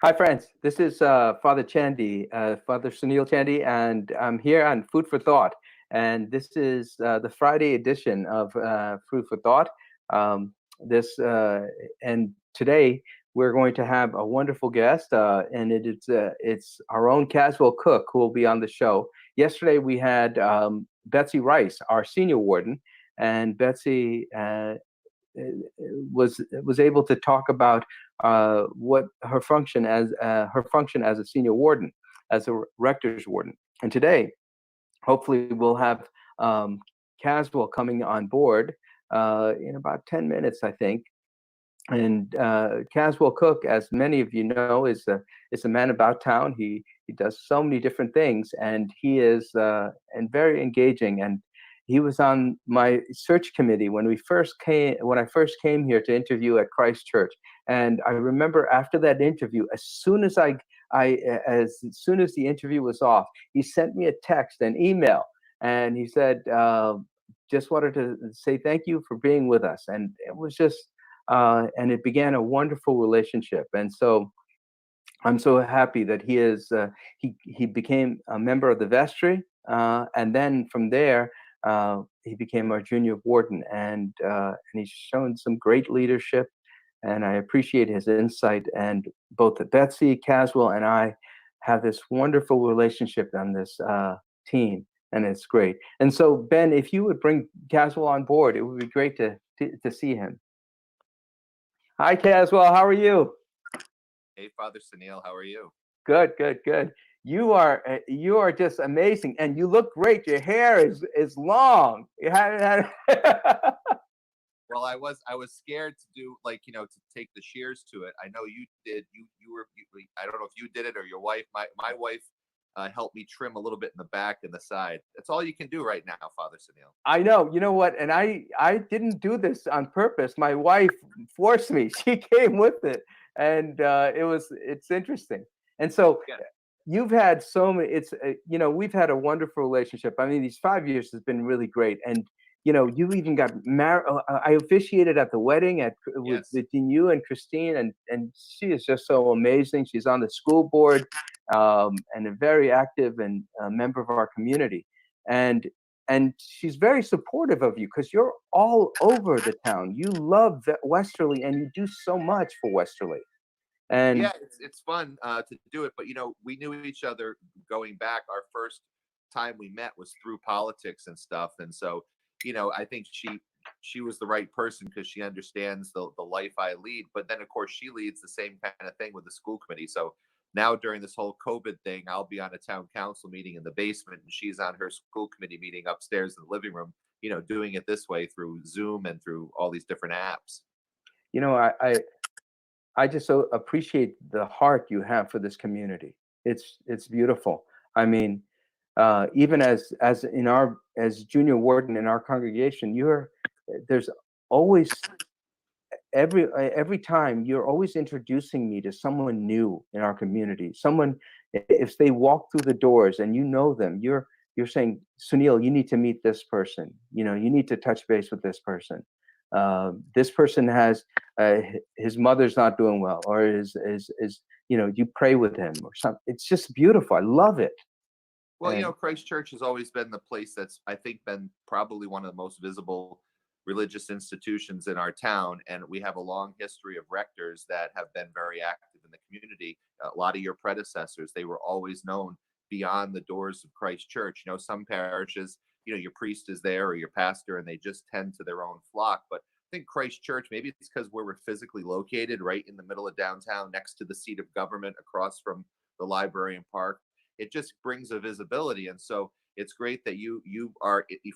Hi, friends. This is Father Chandy, Father Sunil Chandy, and I'm here on Food for Thought. And this is the Friday edition of Food for Thought. Um, this and today we're going to have a wonderful guest, and it's our own Caswell Cooke who will be on the show. Yesterday we had Betsy Rice, our senior warden, and Betsy was able to talk about what her function as a senior warden, as a rector's warden. And today, hopefully, we'll have Caswell coming on board in about 10 minutes, I think. And Caswell Cooke, as many of you know, is a man about town. He does so many different things, and he is and very engaging. And he was on my search committee when I first came here to interview at Christ Church. And I remember after that interview, as soon as the interview was off, he sent me a text, an email, and he said, "Just wanted to say thank you for being with us." And it was just and it began a wonderful relationship. And so I'm so happy that he became a member of the vestry, and then from there he became our junior warden, and he's shown some great leadership, and I appreciate his insight. And both Betsy Caswell and I have this wonderful relationship on this team, and it's great. And so, Ben, if you would bring Caswell on board, it would be great to see him. Hi, Caswell. How are you? Hey, Father Sunil, how are you? Good, good, good. You are just amazing, and you look great. Your hair is long. You had Well, I was scared to do to take the shears to it. I know you did. I don't know if you did it or your wife. My wife helped me trim a little bit in the back and the side. That's all you can do right now, Father Sunil. I know. You know what? And I didn't do this on purpose. My wife forced me. She came with it, and it's interesting. And so Yeah. you've had so many. We've had a wonderful relationship. I mean, these 5 years has been really great. And you even got married. I officiated at the wedding Yes. between you and Christine, and she is just so amazing. She's on the school board, and a very active and member of our community. And she's very supportive of you because you're all over the town. You love Westerly, and you do so much for Westerly. And Yeah, it's fun to do it, but we knew each other going back. Our first time we met was through politics and stuff, and so I think she was the right person because she understands the life I lead. But then, of course, she leads the same kind of thing with the school committee. So now during this whole COVID thing, I'll be on a town council meeting in the basement, and she's on her school committee meeting upstairs in the living room. Doing it this way through Zoom and through all these different apps. you know, I just so appreciate the heart you have for this community. It's beautiful. I mean, even as junior warden in our congregation, there's always every time you're always introducing me to someone new in our community. Someone, if they walk through the doors and you know them, you're saying, Sunil, you need to meet this person. You need to touch base with this person. This person has his mother's not doing well, or is you pray with him or something. It's just beautiful. I love it. Well, And Christ Church has always been the place that's, I think, been probably one of the most visible religious institutions in our town. And we have a long history of rectors that have been very active in the community. A lot of your predecessors, they were always known beyond the doors of Christ Church. Some parishes, your priest is there or your pastor, and they just tend to their own flock. But I think Christ Church, maybe it's because where we're physically located, right in the middle of downtown, next to the seat of government, across from the library and park, it just brings a visibility. And so it's great that you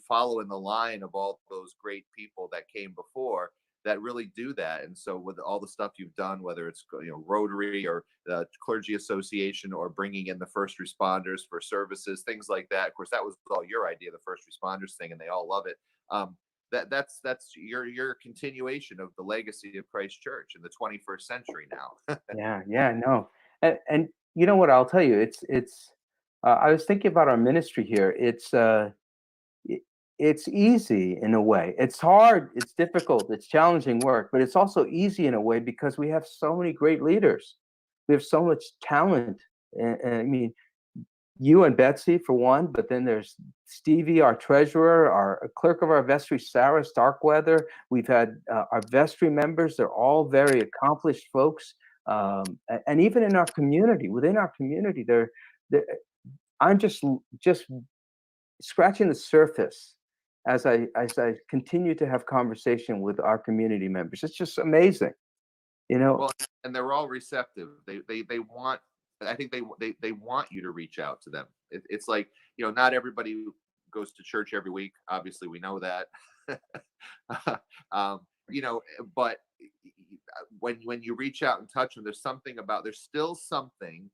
follow in the line of all those great people that came before that really do that. And so with all the stuff you've done, whether it's Rotary or the Clergy Association, or bringing in the first responders for services, things like that. Of course, that was all your idea, the first responders thing, and they all love it. That's your continuation of the legacy of Christ Church in the 21st century now. yeah, no. And you know what? I'll tell you, it's. I was thinking about our ministry here. It's easy in a way. It's hard. It's difficult. It's challenging work, but it's also easy in a way because we have so many great leaders. we have so much talent. And I mean, you and Betsy for one, but then there's Stevie, our treasurer, our clerk of our vestry, Sarah Starkweather. We've had our vestry members. They're all very accomplished folks. And even in our community, within our community, they're I'm just scratching the surface as I continue to have conversation with our community members. It's just amazing, you know. Well, and they're all receptive. They want. I think they want you to reach out to them. It's like, not everybody goes to church every week. Obviously, we know that. um, but when you reach out and touch them, there's still something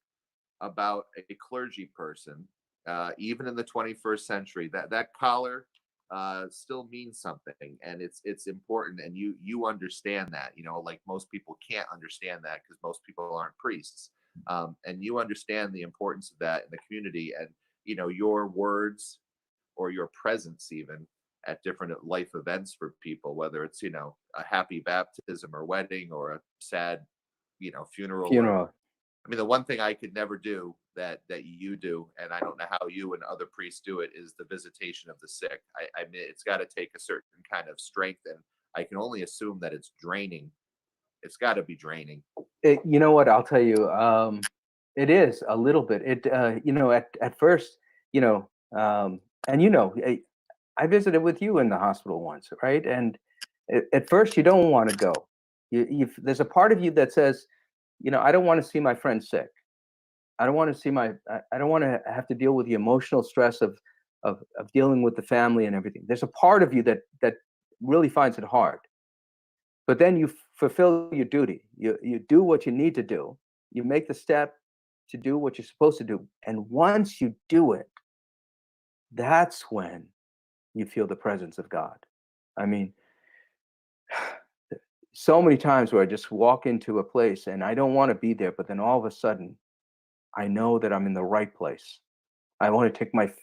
about a clergy person, even in the 21st century, that collar still means something, and it's important, and you understand that. Like most people can't understand that because most people aren't priests, and you understand the importance of that in the community, and your words or your presence even at different life events for people, whether it's a happy baptism or wedding or a sad funeral. Funeral. I mean, the one thing I could never do that you do, and I don't know how you and other priests do it, is the visitation of the sick. I mean, it's got to take a certain kind of strength, and I can only assume that it's draining. It's got to be draining. You know what? I'll tell you. It is a little bit. At first, and I visited with you in the hospital once, right? And at first, you don't want to go. There's a part of you that says, I don't want to see my friend sick. I don't want to see I don't want to have to deal with the emotional stress of dealing with the family and everything. There's a part of you that really finds it hard. But then you fulfill your duty. You do what you need to do. You make the step to do what you're supposed to do. And once you do it, that's when you feel the presence of God. I mean, so many times where I just walk into a place and I don't want to be there, but then all of a sudden, I know that I'm in the right place. I want to take my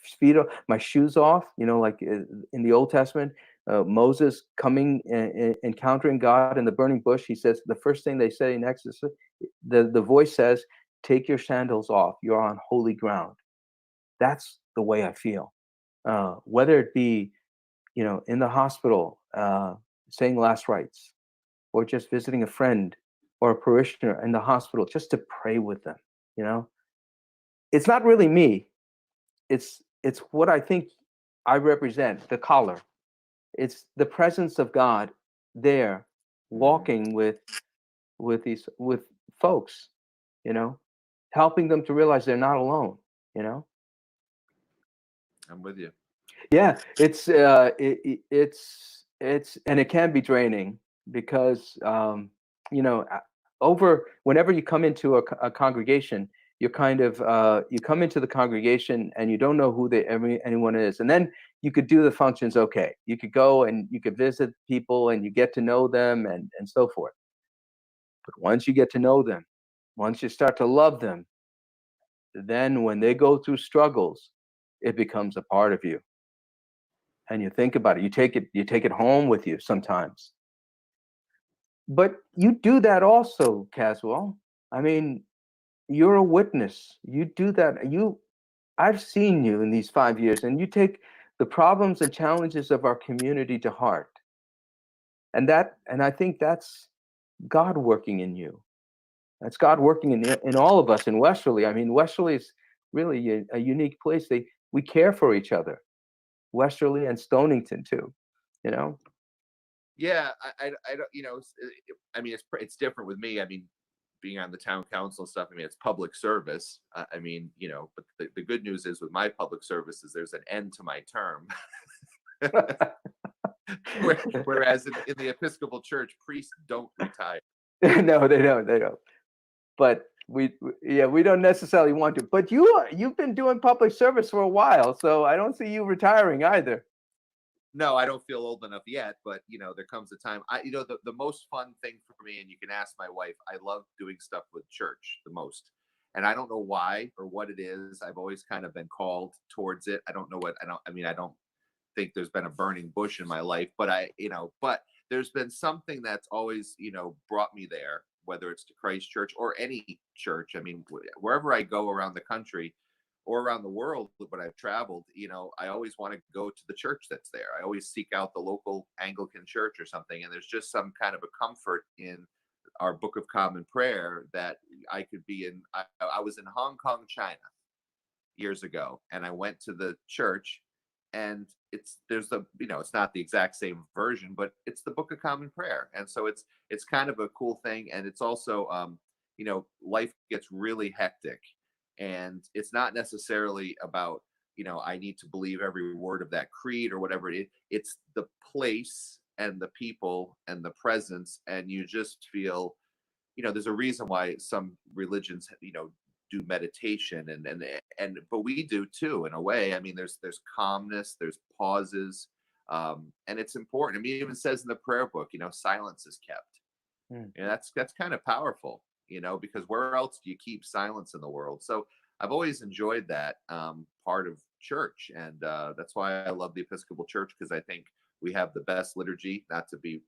my shoes off, like in the Old Testament, Moses coming encountering God in the burning bush. He says the first thing they say next is the voice says, "Take your sandals off. You're on holy ground." That's the way I feel. Whether it be, in the hospital, saying last rites, or just visiting a friend or a parishioner in the hospital, just to pray with them. It's not really me. It's what I think I represent, the collar. It's the presence of God there, walking with folks, helping them to realize they're not alone. I'm with you. Yeah, it's and it can be draining because over whenever you come into a congregation, you're kind of you come into the congregation and you don't know who anyone is, and then you could do the functions. Okay, you could go and you could visit people and you get to know them and so forth. But once you get to know them, once you start to love them, then when they go through struggles, it becomes a part of you. And you think about it. You take it home with you sometimes. But you do that also, Caswell. I mean, you're a witness. You do that. I've seen you in these 5 years, and you take the problems and challenges of our community to heart. And I think that's God working in you. That's God working in all of us in Westerly. I mean, Westerly is really a unique place. We care for each other. Westerly and Stonington too, Yeah, I don't, I mean, it's different with me. I mean, being on the town council and stuff, I mean, it's public service. I mean, but the good news is with my public service is there's an end to my term. Whereas in the Episcopal Church, priests don't retire. No, they don't. But we don't necessarily want to. But you've been doing public service for a while, so I don't see you retiring either. No, I don't feel old enough yet, but there comes a time. The most fun thing for me, and you can ask my wife, I love doing stuff with church the most. And I don't know why or what it is. I've always kind of been called towards it. I don't know I don't think there's been a burning bush in my life, but but there's been something that's always, brought me there whether it's to Christ Church or any church. I mean, wherever I go around the country or around the world when I've traveled, I always want to go to the church that's there. I always seek out the local Anglican church or something. And there's just some kind of a comfort in our Book of Common Prayer that I could be in. I was in Hong Kong, China years ago, and I went to the church, and it's not the exact same version, but it's the Book of Common Prayer. And so it's kind of a cool thing. And it's also life gets really hectic, and it's not necessarily about I need to believe every word of that creed or whatever it is. It's the place and the people and the presence, and you just feel there's a reason why some religions do meditation, and but we do too, in a way. I mean, there's calmness, there's pauses, and it's important. I mean, it even says in the prayer book, silence is kept. That's kind of powerful, because where else do you keep silence in the world? So I've always enjoyed that part of church, and that's why I love the Episcopal Church, because I think we have the best liturgy. Not to be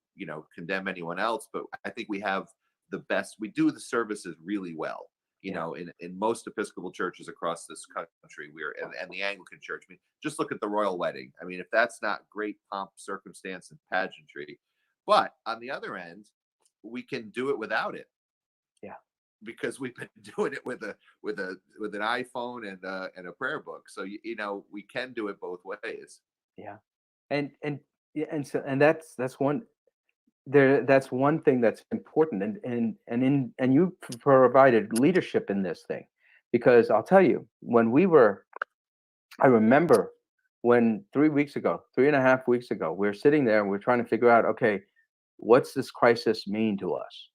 condemn anyone else, but I think we have the best. We do the services really well. In most Episcopal churches across this country, and the Anglican Church. I mean, just look at the royal wedding. I mean, if that's not great pomp, circumstance, and pageantry, but on the other end, we can do it without it. Yeah, because we've been doing it with an iPhone and a prayer book. So we can do it both ways. Yeah, and that's one. That's one thing that's important, and you provided leadership in this thing, because I'll tell you, I remember when 3.5 weeks ago, we were sitting there and we're trying to figure out, okay, what's this crisis mean to us?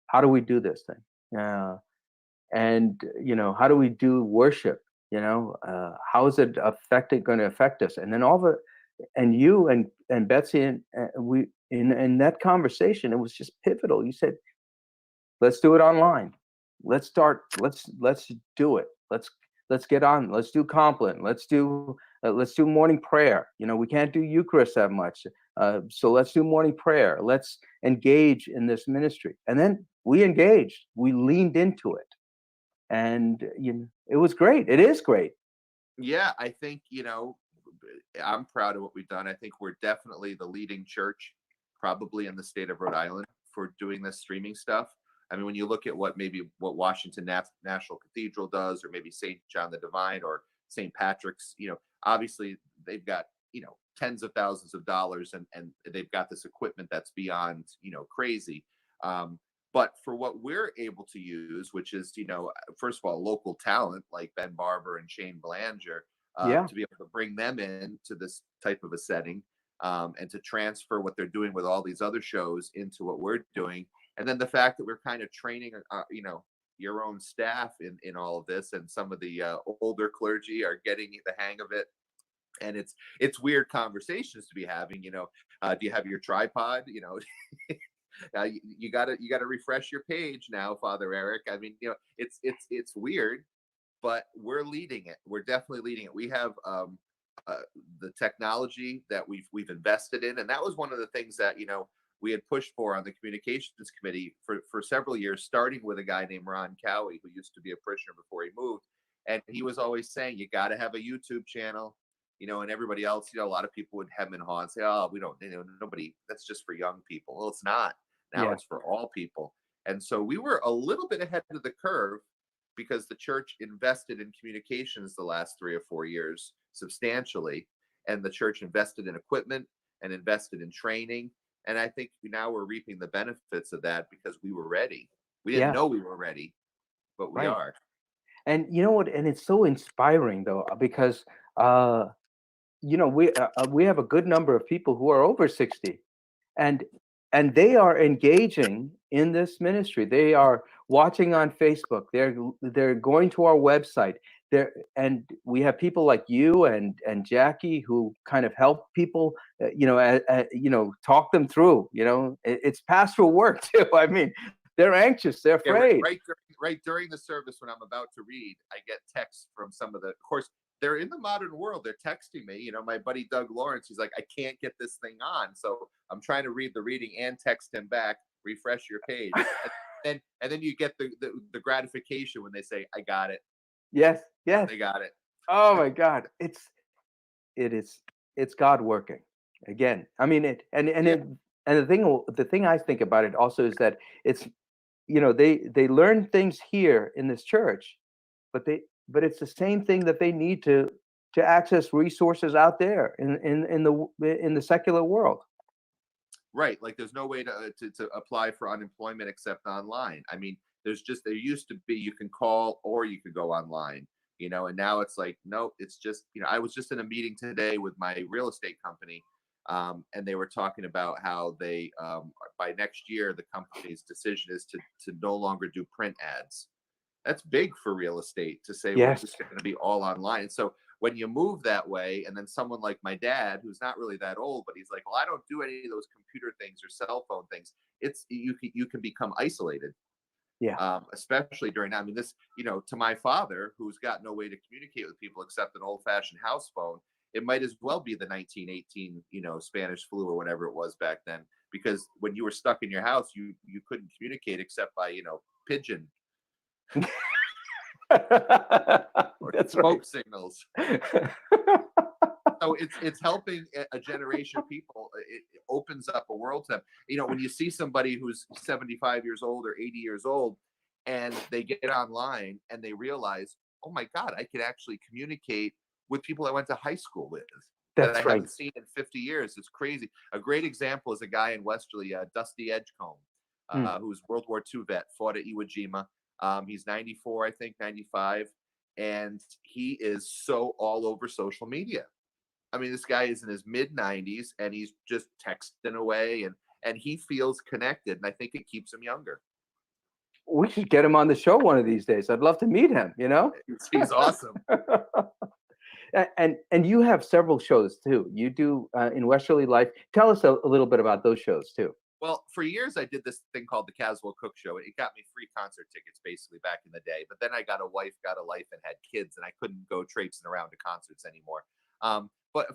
How do we do this thing? And how do we do worship? How is it going to affect us? And then and you and Betsy and we in that conversation, it was just pivotal. You said, let's do it online. Let's do it. Let's get on. Let's do Compline. Let's do morning prayer. We can't do Eucharist that much, so let's do morning prayer. Let's engage in this ministry. And then we engaged. We leaned into it, and it was great. It is great. Yeah, I think I'm proud of what we've done. I think we're definitely the leading church, probably in the state of Rhode Island, for doing this streaming stuff. I mean, when you look at what Washington National Cathedral does, or maybe St. John the Divine or St. Patrick's, obviously they've got, tens of thousands of dollars, and they've got this equipment that's beyond, crazy. But for what we're able to use, which is, first of all, local talent like Ben Barber and Shane Belanger, to be able to bring them in to this type of a setting, and to transfer what they're doing with all these other shows into what we're doing. And then the fact that we're kind of training, your own staff in all of this, and some of the older clergy are getting the hang of it. And it's weird conversations to be having. Do you have your tripod? You gotta refresh your page now, Father Eric. I mean, it's weird, but we're leading it. We're definitely leading it. We have the technology that we've invested in, and that was one of the things that we had pushed for on the communications committee for several years, starting with a guy named Ron Cowie, who used to be a parishioner before he moved, and he was always saying, you got to have a YouTube channel, and everybody else, a lot of people would hem and haw and say, oh, we don't, nobody, that's just for young people. Well, it's not. Now it's for all people. And so we were a little bit ahead of the curve, because the church invested in communications the last 3 or 4 years substantially, and the church invested in equipment and invested in training. And I think now we're reaping the benefits of that, because we were ready. We didn't know we were ready, but we are. And you know what? And it's so inspiring, though, because we have a good number of people who are over 60, and they are engaging in this ministry. They are watching on Facebook. They're going to our website. And we have people like you and Jackie who kind of help people, talk them through. It's pastoral work too. I mean, they're anxious. They're afraid. Right during the service, when I'm about to read, I get texts from some of the. Of course, they're in the modern world. They're texting me. My buddy Doug Lawrence. He's like, I can't get this thing on, so I'm trying to read the reading and text him back. refresh your page. And then you get the gratification when they say, I got it. Yes, yes. They got it. Oh my God. It is it's God working again. I mean it and Yeah. it and the thing I think about it also is that it's they learn things here in this church, but it's the same thing that they need to access resources out there in the secular world. Right. Like there's no way to apply for unemployment except online. I mean, there used to be you can call or you could go online, and now it's like, no, it's just, I was just in a meeting today with my real estate company. And they were talking about how they, by next year, the company's decision is to no longer do print ads. That's big for real estate to say we're Yes. just going to be all online. So when you move that way, and then someone like my dad, who's not really that old, but he's like, well, I don't do any of those computer things or cell phone things. It's you can become isolated, Yeah. especially during. I mean, this, to my father, who's got no way to communicate with people except an old-fashioned house phone. It might as well be the 1918, Spanish flu or whatever it was back then, because when you were stuck in your house, you couldn't communicate except by, pigeon or That's smoke right. signals. So it's helping a generation of people. It opens up a world to them. When you see somebody who's 75 years old or 80 years old, and they get online and they realize, oh my God, I could actually communicate with people I went to high school with that I That's right. haven't seen in 50 years. It's crazy. A great example is a guy in Westerly, Dusty Edgecombe, who's World War II vet, fought at Iwo Jima. He's 94, I think, 95. And he is so all over social media. I mean, this guy is in his mid 90s and he's just texting away and he feels connected. And I think it keeps him younger. We should get him on the show one of these days. I'd love to meet him, He's awesome. And you have several shows too. You do in Westerly Life. Tell us a little bit about those shows too. Well, for years I did this thing called the Caswell Cooke Show. It got me free concert tickets basically back in the day. But then I got a wife, got a life, and had kids, and I couldn't go traipsing around to concerts anymore. But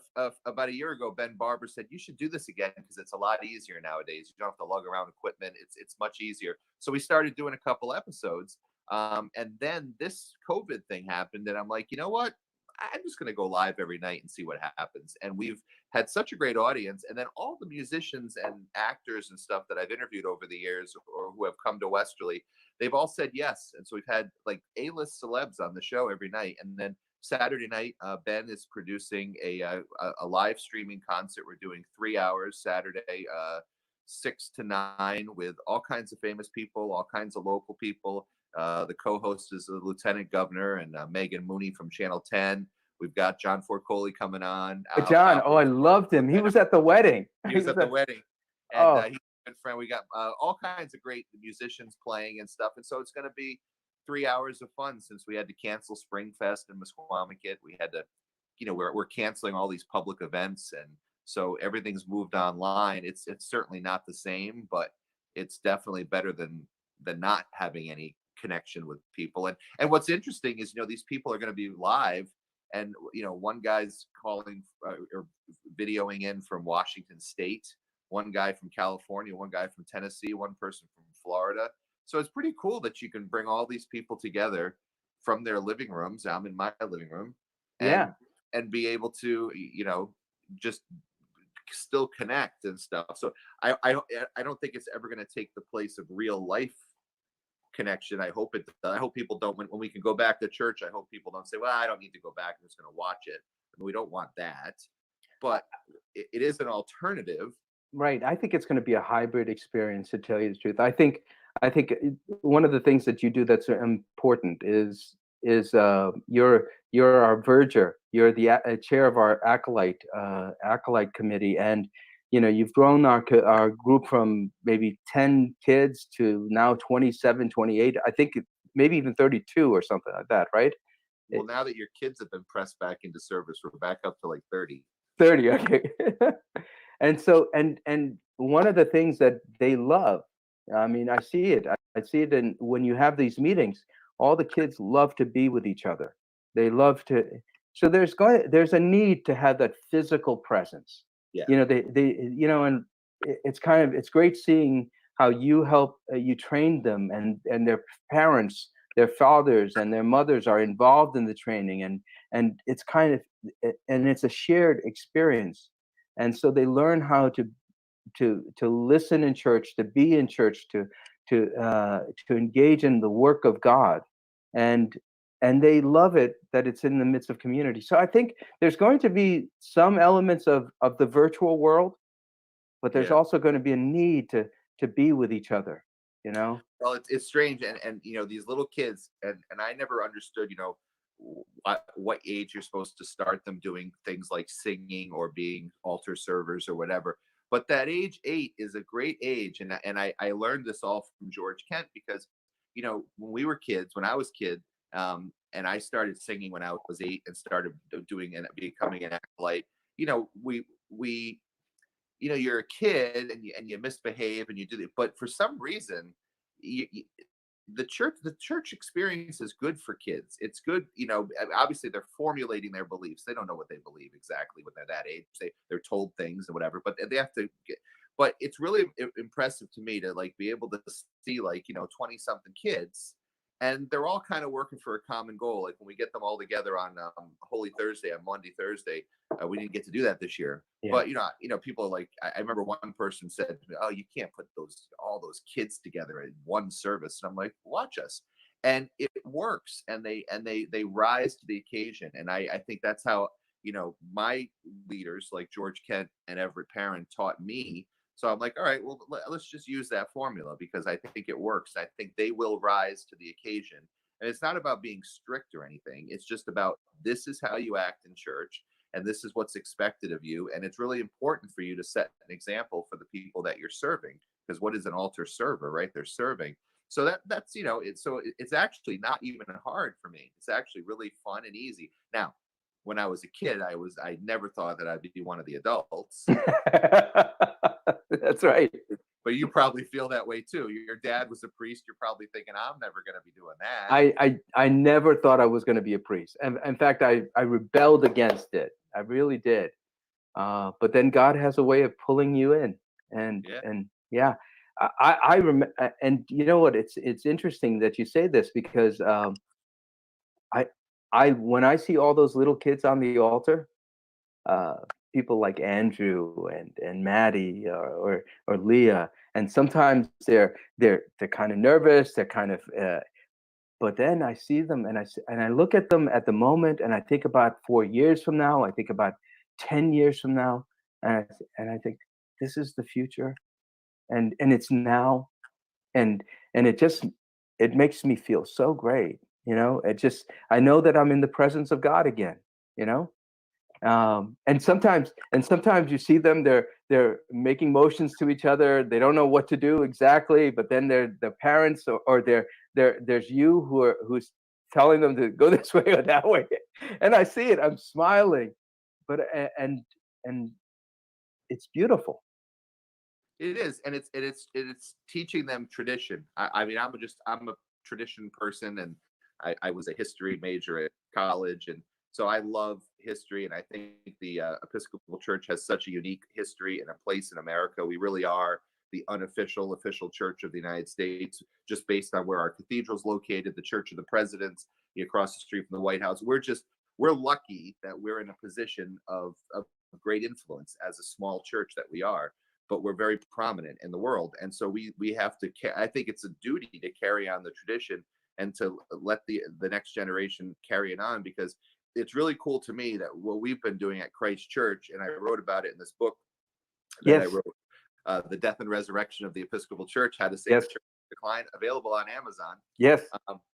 about a year ago, Ben Barber said, you should do this again because it's a lot easier nowadays. You don't have to lug around equipment. It's much easier. So we started doing a couple episodes. And then this COVID thing happened. And I'm like, you know what? I'm just going to go live every night and see what happens. And we've had such a great audience. And then all the musicians and actors and stuff that I've interviewed over the years or who have come to Westerly, they've all said yes. And so we've had like A-list celebs on the show every night. And then Saturday night, Ben is producing a live streaming concert. We're doing 3 hours Saturday, 6 to 9, with all kinds of famous people, all kinds of local people. The co-host is the Lieutenant Governor and Megan Mooney from Channel 10. We've got John Forcoli coming on. John, I loved him. He was at the wedding. He was at the wedding. And he's a good friend. We got all kinds of great musicians playing and stuff. And so it's going to be 3 hours of fun since we had to cancel Springfest in Misquamicut. We had to, we're canceling all these public events. And so everything's moved online. It's certainly not the same, but it's definitely better than not having any connection with people. And what's interesting is, these people are going to be live. And, one guy's calling or videoing in from Washington State, one guy from California, one guy from Tennessee, one person from Florida. So it's pretty cool that you can bring all these people together from their living rooms. I'm in my living room, and be able to, just still connect and stuff. So I don't think it's ever going to take the place of real life connection. I hope people don't, when we can go back to church, I hope people don't say, well, I don't need to go back, I'm just going to watch it. I mean, we don't want that, but it is an alternative. Right. I think it's going to be a hybrid experience, to tell you the truth. I think one of the things that you do that's important is you're our verger. You're the chair of our acolyte committee, and you've grown our group from maybe 10 kids to now 27, 28. I think maybe even 32 or something like that, right? Well, now that your kids have been pressed back into service, we're back up to like 30. 30, okay. And so, and one of the things that they love, I mean, I see it in when you have these meetings, all the kids love to be with each other. They love to, so there's a need to have that physical presence. Yeah. And it's great seeing how you help, you train them, and their parents, their fathers and their mothers are involved in the training, and it's kind of, and it's a shared experience, and so they learn how to listen in church, to be in church, to engage in the work of God, and and they love it that it's in the midst of community. So I think there's going to be some elements of the virtual world, but there's Yeah. also going to be a need to be with each other, you know? Well, it's strange, and these little kids, and I never understood, what age you're supposed to start them doing things like singing or being altar servers or whatever. But that age 8 is a great age, and I learned this all from George Kent because, when we were kids, when I was kid, and I started singing when I was 8 and started doing and becoming an acolyte. We you're a kid and you misbehave and you do it, but for some reason, you, the church experience is good for kids. It's good, obviously they're formulating their beliefs. They don't know what they believe exactly when they're that age. They're told things and whatever, but they have to get. But it's really impressive to me to like be able to see, like, 20 something kids, and they're all kind of working for a common goal. Like when we get them all together on Holy Thursday, on Monday, Thursday, we didn't get to do that this year. Yeah. But people are like, I remember one person said to me, "Oh, you can't put all those kids together in one service." And I'm like, "Watch us," and it works, and they rise to the occasion. And I think that's how my leaders like George Kent and Everett Perrin taught me. So I'm like, all right, well, let's just use that formula because I think it works. I think they will rise to the occasion. And it's not about being strict or anything. It's just about, this is how you act in church, and this is what's expected of you. And it's really important for you to set an example for the people that you're serving. Because what is an altar server, right? They're serving. So that's it's actually not even hard for me. It's actually really fun and easy. Now, when I was a kid, I never thought that I'd be one of the adults. That's right. But you probably feel that way too. Your dad was a priest. You're probably thinking, I'm never going to be doing that. I never thought I was going to be a priest. And in fact, I rebelled against it. I really did. But then God has a way of pulling you in, Yeah. and yeah, I remember. And you know what? It's interesting that you say this because I when I see all those little kids on the altar, uh, people like Andrew and Maddie, or Leah, and sometimes they're kind of nervous. They're kind of but then I see them, and I look at them at the moment, and I think about 4 years from now. I think about 10 years from now, and I think this is the future, and it's now, and it just, it makes me feel so great. It just, I know that I'm in the presence of God again. You know, and sometimes you see them, they're making motions to each other. They don't know what to do exactly, but then the parents, or there's you who's telling them to go this way or that way, and I see it. I'm smiling, but and it's beautiful. It is, and it's teaching them tradition. I mean, I'm a tradition person, and I was a history major at college, and so I love history, and I think the Episcopal Church has such a unique history and a place in America. We really are the unofficial official church of the United States, just based on where our cathedral's located, the Church of the Presidents, across the street from the White House. We're lucky that we're in a position of great influence as a small church that we are, but we're very prominent in the world. And so we have to, I think it's a duty to carry on the tradition and to let the next generation carry it on, because it's really cool to me that what we've been doing at Christ Church, and I wrote about it in this book that I Yes. wrote, The Death and Resurrection of the Episcopal Church, How to Save Yes. the Church Decline, available on Amazon. Yes.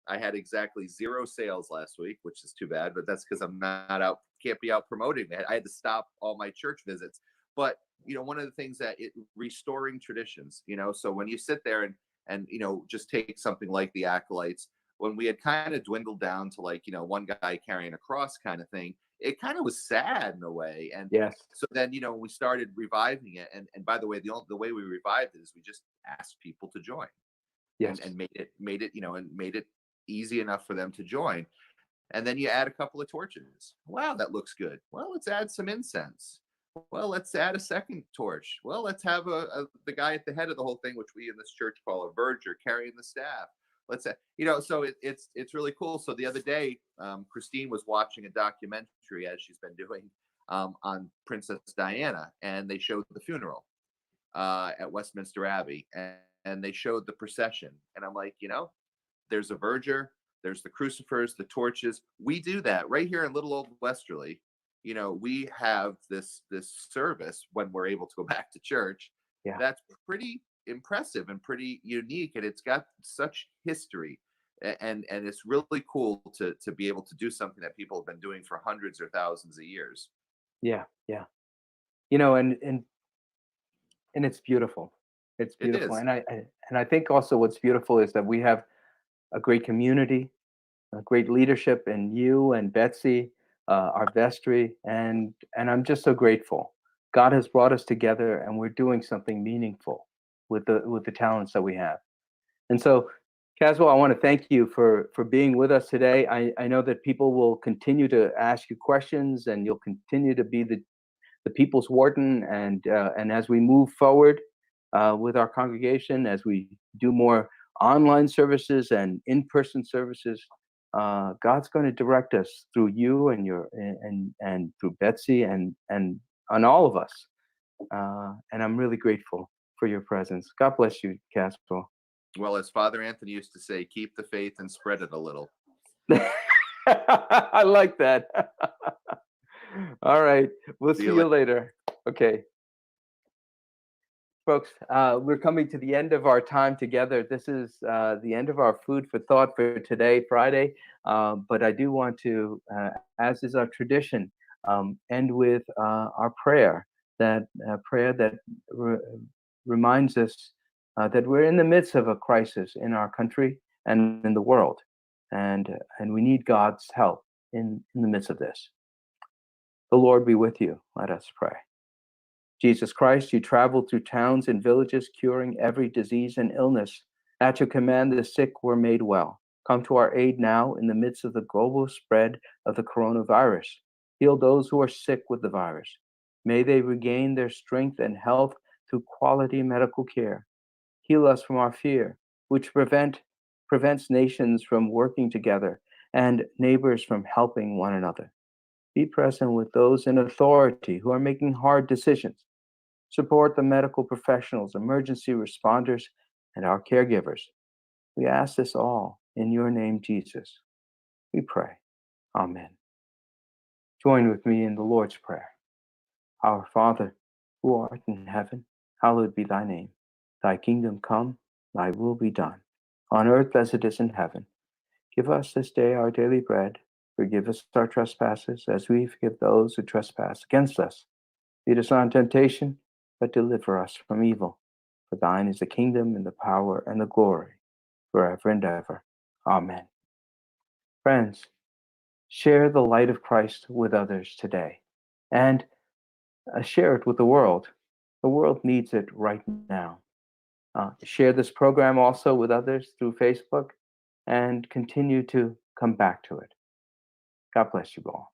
I had exactly 0 sales last week, which is too bad, but that's because I'm not out, can't be out promoting that. I had to stop all my church visits. But one of the things that restoring traditions, so when you sit there and just take something like the acolytes, when we had kind of dwindled down to, like, one guy carrying a cross kind of thing, it kind of was sad in a way. And Yes. so then, we started reviving it. And by the way, the way we revived it is we just asked people to join, Yes. and made it easy enough for them to join. And then you add a couple of torches. Wow, that looks good. Well, let's add some incense. Well, let's add a second torch. Well, let's have the guy at the head of the whole thing, which we in this church call a verger, carrying the staff. Let's say, so it's really cool. So the other day, Christine was watching a documentary, as she's been doing, on Princess Diana, and they showed the funeral at Westminster Abbey, and they showed the procession, and I'm like, there's a verger, there's the crucifers, the torches. We do that right here in little old Westerly. We have this service when we're able to go back to church. Yeah. That's pretty impressive and pretty unique, and it's got such history. And it's really cool to be able to do something that people have been doing for hundreds or thousands of years. Yeah. Yeah. And it's beautiful. It's It beautiful. is. And I think also what's beautiful is that we have a great community, a great leadership in you and Betsy, our vestry, and I'm just so grateful. God has brought us together, and we're doing something meaningful with the talents that we have. And so, Caswell, I want to thank you for being with us today. I know that people will continue to ask you questions, and you'll continue to be the people's warden, and as we move forward with our congregation, as we do more online services and in-person services, God's going to direct us through you and and through Betsy and on all of us. And I'm really grateful for your presence. God bless you, Caswell. Well, as Father Anthony used to say, keep the faith and spread it a little. I like that. All right. We'll see you you later. Okay. Folks, we're coming to the end of our time together. This is the end of our food for thought for today, Friday. But I do want to, as is our tradition, end with our prayer. That prayer that reminds us that we're in the midst of a crisis in our country and in the world, and we need God's help in the midst of this. The Lord be with you. Let us pray. Jesus Christ, you traveled through towns and villages, curing every disease and illness. At your command, the sick were made well. Come to our aid now in the midst of the global spread of the coronavirus. Heal those who are sick with the virus. May they regain their strength and health through quality medical care. Heal us from our fear, which prevents nations from working together and neighbors from helping one another. Be present with those in authority who are making hard decisions. Support the medical professionals, emergency responders, and our caregivers. We ask this all in your name, Jesus. We pray. Amen. Join with me in the Lord's Prayer. Our Father, who art in heaven, hallowed be thy name. Thy kingdom come, thy will be done, on earth as it is in heaven. Give us this day our daily bread. Forgive us our trespasses, as we forgive those who trespass against us. Lead us not into temptation, but deliver us from evil. For thine is the kingdom and the power and the glory, forever and ever. Amen. Friends, share the light of Christ with others today, and share it with the world. The world needs it right now. Share this program also with others through Facebook, and continue to come back to it. God bless you all.